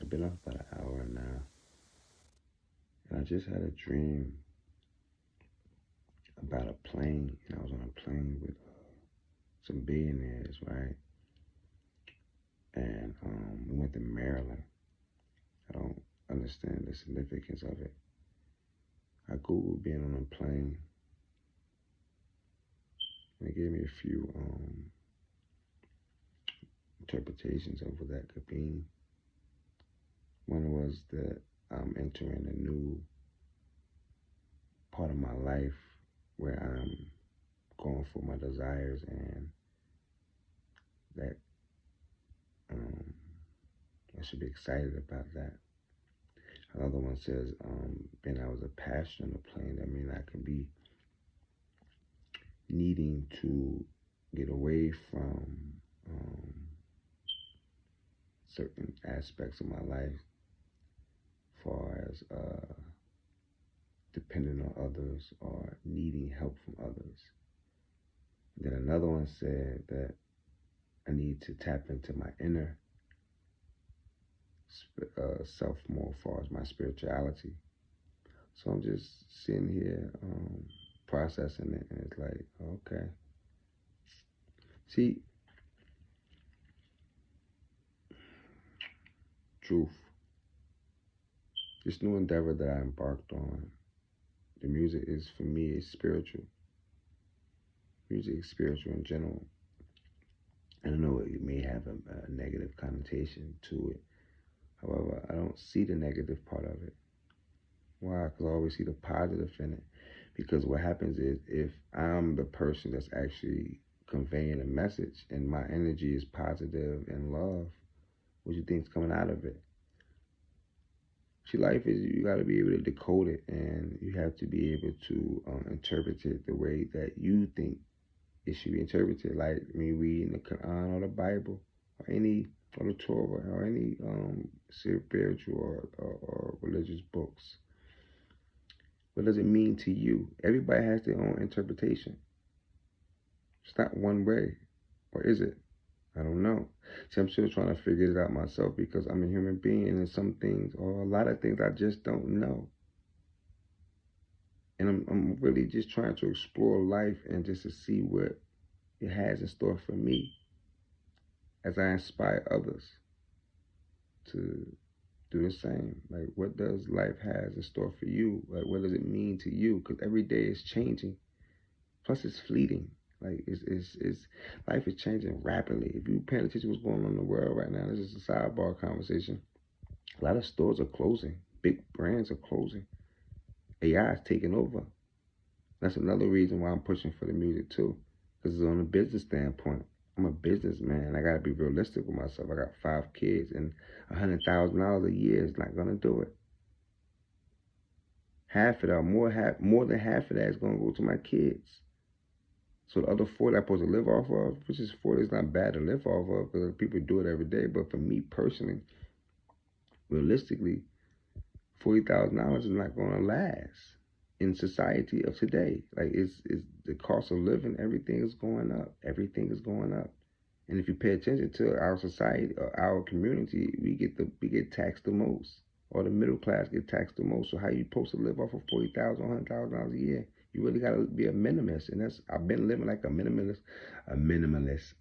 I've been up about an hour now, and I just had a dream about a plane, and I was on a plane with some billionaires, right? And we went to Maryland. I don't understand the significance of it. I googled being on a plane, and it gave me a few interpretations of what that could mean. One was that I'm entering a new part of my life where I'm going for my desires, and that um, I should be excited about that. Another one says, being I was a passenger on the plane, that means I can be needing to get away from um, certain aspects of my life, as far as depending on others or needing help from others. And then another one said that I need to tap into my inner self more, as far as my spirituality. So I'm just sitting here processing it, and it's like, okay. See, truth. This new endeavor that I embarked on, the music is, for me, it's spiritual. Music is spiritual in general. I know it may have a negative connotation to it. However, I don't see the negative part of it. Why? Because I always see the positive in it. Because what happens is, if I'm the person that's actually conveying a message and my energy is positive and love, what do you think's coming out of it? See, life is, you got to be able to decode it, and you have to be able to interpret it the way that you think it should be interpreted. Like me reading the Quran or the Bible or or the Torah or any spiritual or religious books. What does it mean to you? Everybody has their own interpretation. It's not one way, or is it? I don't know. See, I'm still trying to figure it out myself, because I'm a human being, and some things, or a lot of things, I just don't know. And I'm really just trying to explore life, and just to see what it has in store for me as I inspire others to do the same. Like, what does life has in store for you? Like, what does it mean to you? Because every day is changing. Plus, it's fleeting. Like, it's life is changing rapidly. If you paying attention to what's going on in the world right now, this is a sidebar conversation. A lot of stores are closing. Big brands are closing. AI is taking over. That's another reason why I'm pushing for the music too, because it's on a business standpoint. I'm a businessman. I gotta be realistic with myself. I got 5 kids, and $100,000 a year is not gonna do it. Half of that, more than half of that is gonna go to my kids. So the other 40 I'm supposed to live off of, which is 40 is not bad to live off of, because people do it every day. But for me personally, realistically, $40,000 is not gonna last in society of today. Like, it's the cost of living, everything is going up. Everything is going up. And if you pay attention to our society or our community, we get taxed the most, or the middle class get taxed the most. So how you supposed to live off of $40,000, $100,000 a year? You really gotta be a minimalist, and that's I've been living like a minimalist,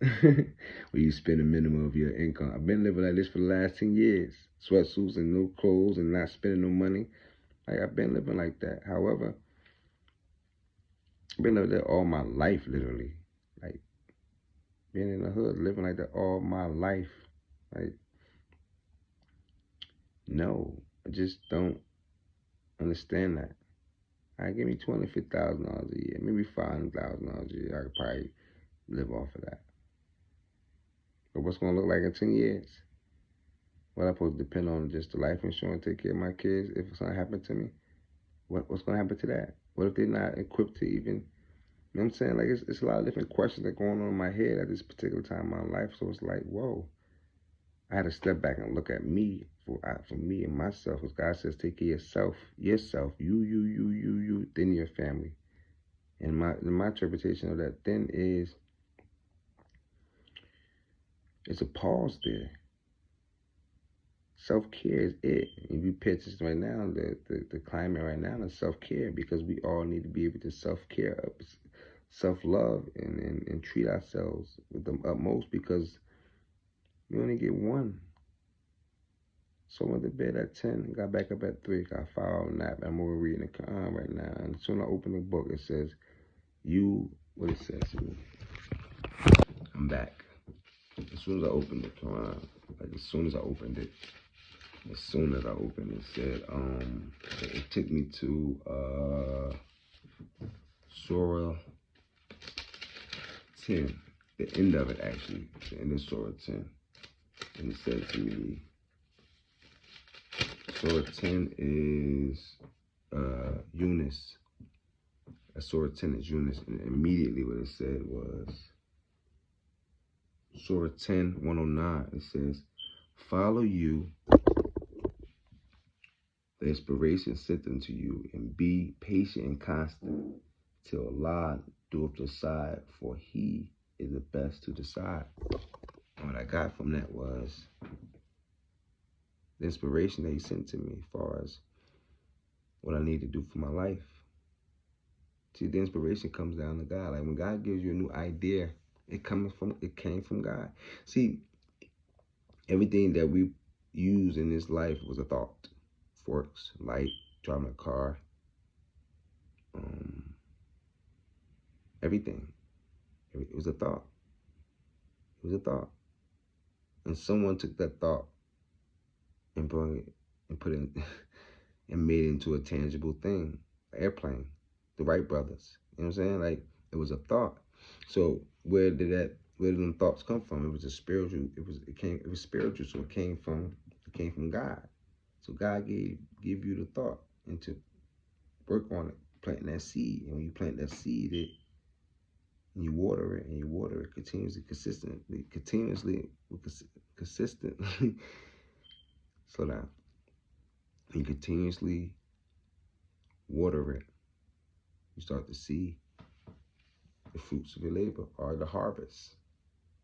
where you spend a minimum of your income. I've been living like this for the last 10 years, sweatsuits and no clothes and not spending no money. Like, I've been living like that. However, I've been living that all my life, literally. Like, being in the hood, living like that all my life. Like, no, I just don't understand that. I give me $250,000 a year, maybe $500,000 a year. I could probably live off of that. But what's gonna look like in 10 years? What I supposed to depend on just the life insurance, take care of my kids if something happened to me? What's gonna happen to that? What if they're not equipped to even? You know what I'm saying? Like, it's a lot of different questions that are going on in my head at this particular time in my life. So it's like, whoa. I had to step back and look at me for me and myself. Because God says, take care of yourself, you, then your family. And my interpretation of that then is, it's a pause there. Self-care is it. If you pay attention right now, the climate right now is self-care, because we all need to be able to self-care, self-love, and treat ourselves with the utmost, because we only get one. So I went to bed at 10, got back up at 3, got a 5 hour nap. I'm over reading the Quran right now. And as soon as I open the book, it says, what it says to me. I'm back. As soon as I opened the Quran, as soon as I opened it, it said, it took me to Surah 10, the end of it actually, the end of Surah 10. And it said to me, Surah 10 is Yunus. Surah 10 is Yunus. And immediately what it said was, Surah 10, 109, it says, follow you the inspiration sent unto you, and be patient and constant till Allah doeth decide, for he is the best to decide. And what I got from that was the inspiration that he sent to me as far as what I need to do for my life. See, the inspiration comes down to God. Like when God gives you a new idea, it came from God. See, everything that we use in this life was a thought. Forks, light, driving a car, everything. It was a thought. It was a thought. And someone took that thought and brought it and put it and made it into a tangible thing. An airplane. The Wright brothers. You know what I'm saying? Like, it was a thought. So where did them thoughts come from? It was a spiritual, it was spiritual, so it came from God. So God give you the thought and to work on it, planting that seed. And when you plant that seed, and you water it continuously, consistently, slow down. You continuously water it, you start to see the fruits of your labor, or the harvest.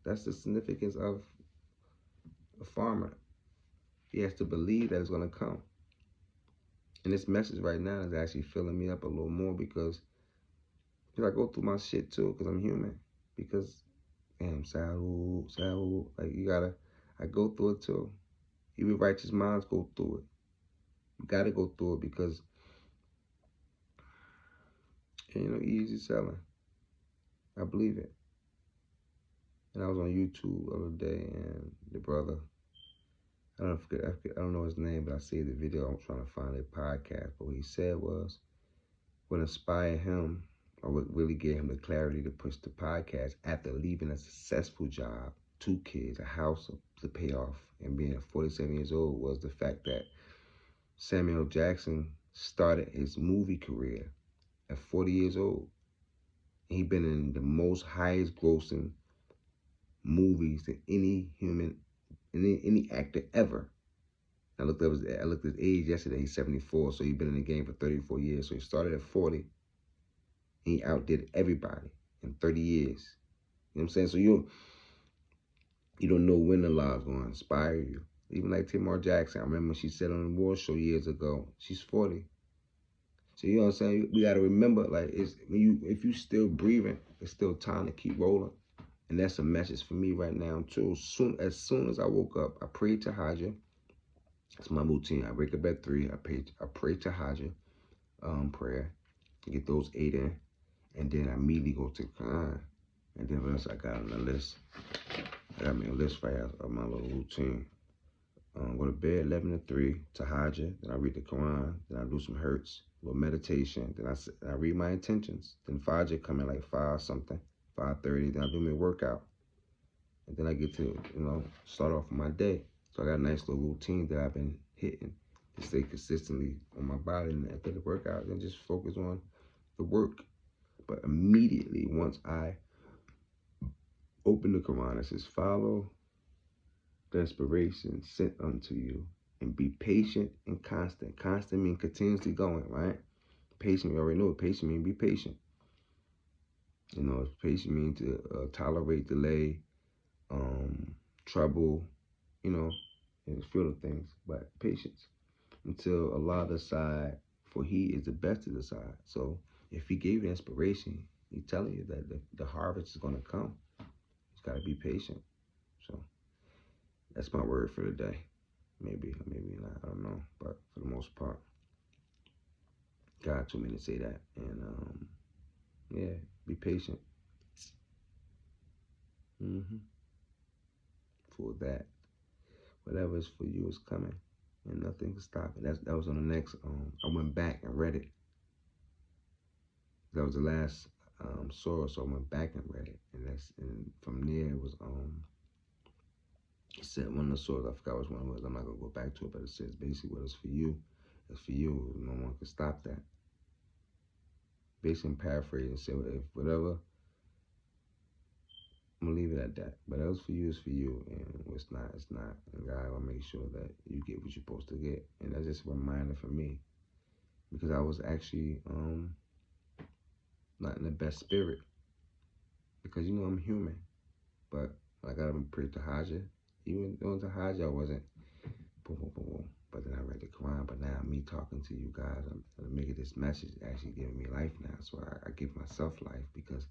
That's the significance of a farmer. He has to believe that it's going to come. And this message right now is actually filling me up a little more, because I go through my shit too, because I'm human. Because, damn, Sahu, like I go through it too. Even righteous minds go through it. You got to go through it, because it ain't no easy selling. I believe it. And I was on YouTube the other day, and the brother, I don't know his name, but I see the video. I'm trying to find a podcast. But what he said was, what inspired him, or what really gave him the clarity to push the podcast after leaving a successful job, 2 kids, a house to pay off, and being 47 years old, was the fact that Samuel Jackson started his movie career at 40 years old. He'd been in the most highest grossing movies than any actor ever. I looked at his age yesterday. He's 74, so he's been in the game for 34 years. So he started at 40, and he outdid everybody in 30 years. You know what I'm saying? So you don't know when the law is going to inspire you. Even like Tamar Jackson, I remember she said on the award show years ago, she's 40. So you know what I'm saying? We got to remember, like, if you still breathing, it's still time to keep rolling. And that's a message for me right now too. As soon as I woke up, I prayed Tahajjud. It's my routine. I wake up at 3. I pray Tahajjud prayer, get those 8 in, and then I immediately go to Quran. And then what else I got on the list? I got me a list right of my little routine. Go to bed 11 to 3, Tahajjud. Then I read the Quran. Then I do some hertz, a little meditation. Then I read my intentions. Then Fajr come in like 5 something, 5:30. Then I do my workout. And then I get to, start off my day. So I got a nice little routine that I've been hitting to stay consistently on my body. And after the workout, then just focus on the work. But immediately, once I open the Quran, it says, follow the inspiration sent unto you, and be patient and constant. Constant means continuously going, right? Patient, we already know what patient means. Be patient. Patient means to tolerate delay, trouble, in the field of things, but patience until Allah decide, for He is the best to decide. So if He gave you inspiration, He's telling you that the harvest is going to come. He's got to be patient. So that's my word for the day. Maybe, maybe not. I don't know. But for the most part, God told me to say that. And yeah, be patient. hmm For that, whatever is for you is coming, and nothing can stop it. That was on the next. I went back and read it. That was the last source. So I went back and read it, and from there it was It said one of the sources, I forgot which one it was. I'm not gonna go back to it, but it says basically what is for you is for you. No one can stop that. Basically, I'm paraphrasing. Say if whatever, I'm gonna leave it at that. But else for you is for you, and what's not, it's not. And God will make sure that you get what you're supposed to get. And that's just a reminder for me, because I was actually not in the best spirit, because I'm human. But I got to pray to Haja. Even doing to Haja, I wasn't boom, boom, boom, boom. But then I read the Quran. But now me talking to you guys, I'm making this message actually giving me life now. So I give myself life, because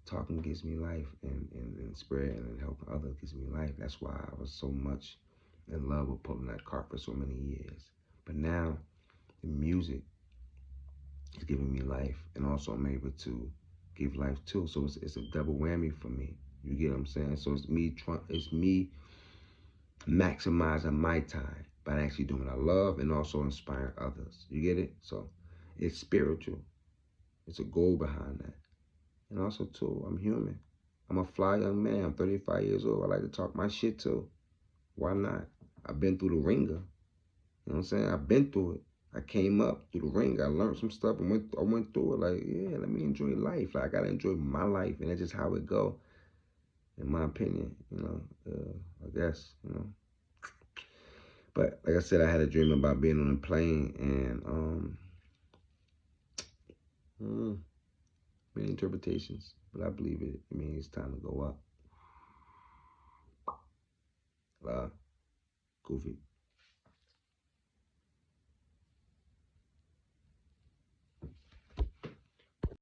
talking gives me life, and spreading and helping others gives me life. That's why I was so much in love with pulling that cart for so many years. But now the music is giving me life, and also I'm able to give life too. So it's a double whammy for me. You get what I'm saying? So it's me maximizing my time by actually doing what I love and also inspiring others. You get it? So it's spiritual. It's a goal behind that. And also too, I'm human. I'm a fly young man. I'm 35 years old. I like to talk my shit too. Why not? I've been through the ringer. You know what I'm saying? I've been through it. I came up through the ring. I learned some stuff and I went through it. Like, yeah, let me enjoy life. Like, I gotta enjoy my life, and that's just how it go, in my opinion. I guess. But like I said, I had a dream about being on a plane, and many interpretations, but I believe it. It means it's time to go up. Goofy.